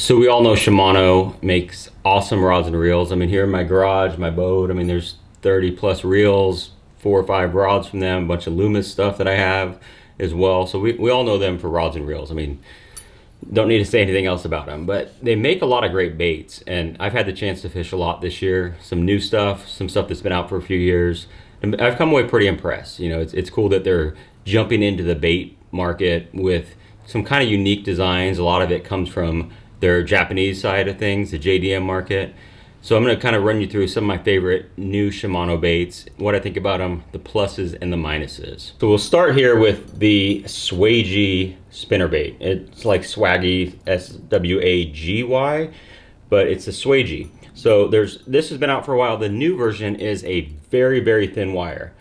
So we all know Shimano makes awesome rods and reels. I mean, here in my garage, my boat, I mean, there's 30 plus reels, 4 or 5 rods from them, a bunch of Loomis stuff that I have as well. So we all know them for rods and reels. I mean, don't need to say anything else about them, but they make a lot of great baits. And I've had the chance to fish a lot this year, some new stuff, some stuff that's been out for a few years. And I've come away pretty impressed. You know, it's cool that they're jumping into the bait market with some kind of unique designs. A lot of it comes from their Japanese side of things, the JDM market. So I'm going to kind of run you through some of my favorite new Shimano baits, what I think about them, the pluses and the minuses. So we'll start here with the Swaggy spinner bait. It's like Swaggy, S-W-A-G-Y, but it's a Swaggy. So this has been out for a while. The new version is a very, very thin wire.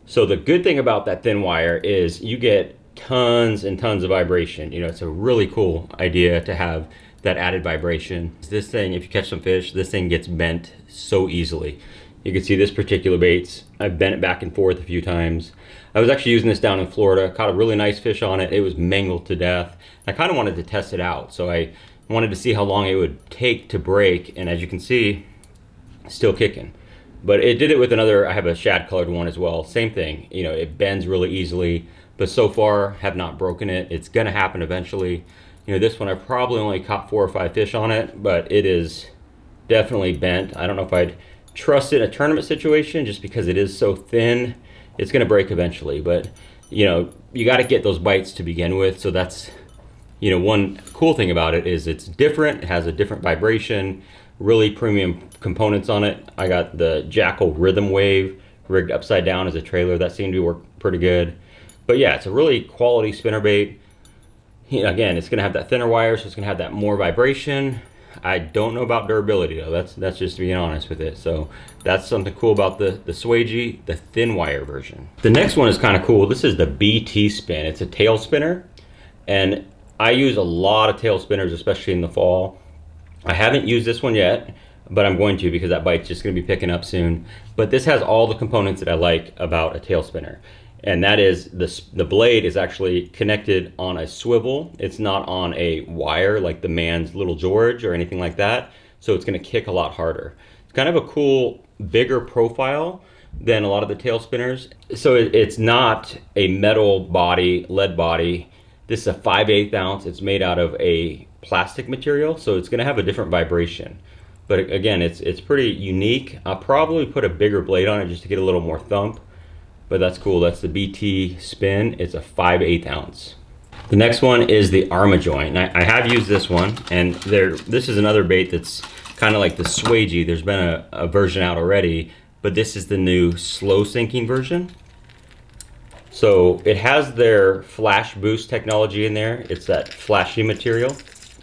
So the good thing about that thin wire is you get tons and tons of vibration. You know, it's a really cool idea to have that added vibration. This thing, if you catch some fish, this thing gets bent so easily. You can see this particular baits, I've bent it back and forth a few times. I was actually using this down in Florida, caught a really nice fish on it. It was mangled to death. I kind of wanted to test it out, so I wanted to see how long it would take to break, and as you can see, still kicking. But it did it with another, I have a shad colored one as well, same thing. You know, it bends really easily, but so far have not broken it. It's gonna happen eventually. You know, this one I probably only caught 4 or 5 fish on it, but it is definitely bent. I don't know if I'd trust it in a tournament situation just because it is so thin. It's gonna break eventually, but you know, you gotta get those bites to begin with. So that's, you know, one cool thing about it is it's different. It has a different vibration, really premium components on it. I got the Jackal Rhythm Wave rigged upside down as a trailer. That seemed to work pretty good. But yeah, it's a really quality spinner bait. Again, it's gonna have that thinner wire, so it's gonna have that more vibration. I don't know about durability though. That's just being honest with it. So that's something cool about the Swaggy, the thin wire version. The next one is kind of cool. This is the BT Spin. It's a tail spinner, and I use a lot of tail spinners, especially in the fall. I haven't used this one yet, but I'm going to because that bite's just gonna be picking up soon. But this has all the components that I like about a tail spinner. And that is the blade is actually connected on a swivel. It's not on a wire like the Man's Little George or anything like that. So it's gonna kick a lot harder. It's kind of a cool, bigger profile than a lot of the tail spinners. So it's not a metal body, lead body. This is a 5/8 ounce. It's made out of a plastic material, so it's gonna have a different vibration. But again, it's pretty unique. I'll probably put a bigger blade on it just to get a little more thump. But that's cool. That's the BT Spin. It's a 5/8 ounce. The next one is the Arma Joint. And I have used this one, and this is another bait that's kind of like the Swaggy. There's been a version out already, but this is the new slow sinking version. So it has their flash boost technology in there. It's that flashy material,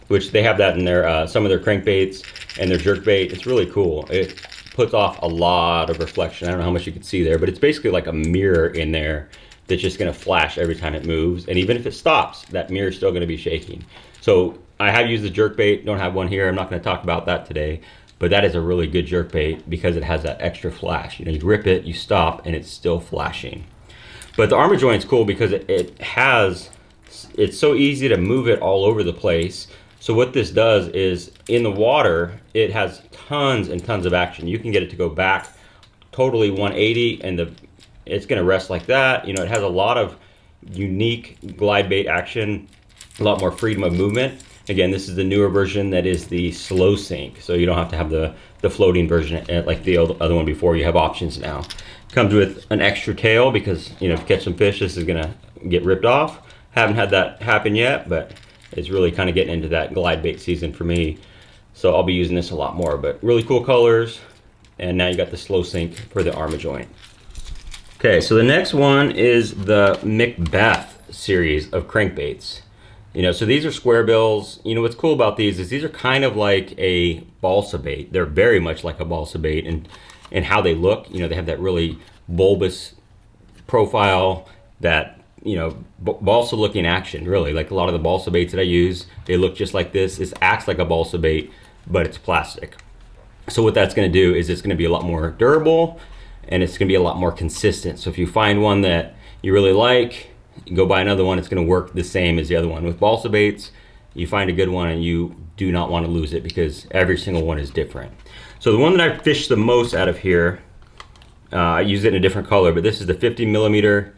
which they have that in their some of their crankbaits and their jerkbait. It's really cool. It puts off a lot of reflection. I don't know how much you can see there, but it's basically like a mirror in there that's just gonna flash every time it moves. And even if it stops, that mirror is still gonna be shaking. So I have used the jerkbait, don't have one here. I'm not gonna talk about that today, but that is a really good jerkbait because it has that extra flash. You know, you rip it, you stop, and it's still flashing. But the Arma Joint's cool because it's so easy to move it all over the place. So what this does is in the water, it has tons and tons of action. You can get it to go back totally 180 and it's gonna rest like that. You know, it has a lot of unique glide bait action, a lot more freedom of movement. Again, this is the newer version that is the slow sink. So you don't have to have the floating version like the other one before. You have options now. Comes with an extra tail because, you know, if you catch some fish, this is gonna get ripped off. Haven't had that happen yet, but it's really kind of getting into that glide bait season for me. So I'll be using this a lot more, but really cool colors. And now you got the slow sink for the Arma Joint. Okay, so the next one is the Macbeth series of crankbaits. You know, so these are square bills. You know, what's cool about these is these are kind of like a balsa bait. They're very much like a balsa bait and how they look. You know, they have that really bulbous profile, that, you know, balsa looking action, really. Like a lot of the balsa baits that I use, they look just like this. This acts like a balsa bait, but it's plastic. So what that's gonna do is it's gonna be a lot more durable and it's gonna be a lot more consistent. So if you find one that you really like, you go buy another one, it's gonna work the same as the other one. With balsa baits, you find a good one and you do not want to lose it because every single one is different. So the one that I fish the most out of here, I use it in a different color, but this is the 50 millimeter,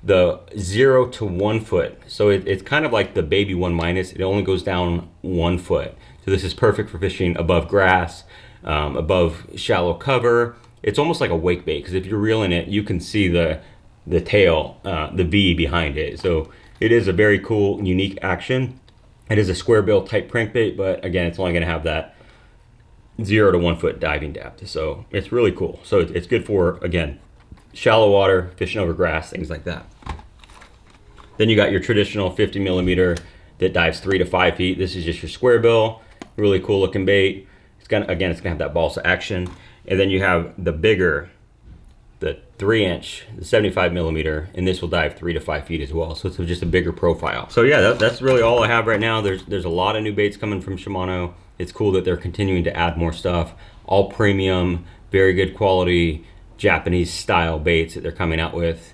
the 0 to 1 foot. So it's kind of like the baby 1 minus. It only goes down 1 foot. So this is perfect for fishing above grass, above shallow cover. It's almost like a wake bait, because if you're reeling it, you can see the tail, the V behind it. So it is a very cool, unique action. It is a square bill type crankbait, but again, it's only going to have that 0 to 1 foot diving depth. So it's really cool. So it's good for, again, shallow water, fishing over grass, things like that. Then you got your traditional 50 millimeter that dives 3 to 5 feet. This is just your square bill, really cool looking bait. It's gonna have that balsa action. And then you have the bigger, the 3-inch, the 75 millimeter, and this will dive 3 to 5 feet as well. So it's just a bigger profile. So yeah, that's really all I have right now. There's a lot of new baits coming from Shimano. It's cool that they're continuing to add more stuff. All premium, very good quality Japanese style baits that they're coming out with.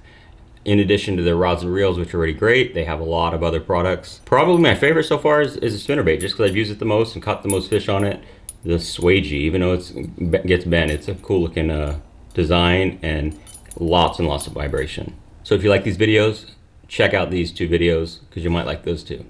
In addition to their rods and reels, which are already great, they have a lot of other products. Probably my favorite so far is a spinnerbait, just because I've used it the most and caught the most fish on it. The Swagey, even though it gets bent, it's a cool looking design and lots of vibration. So if you like these videos, check out these 2 videos because you might like those too.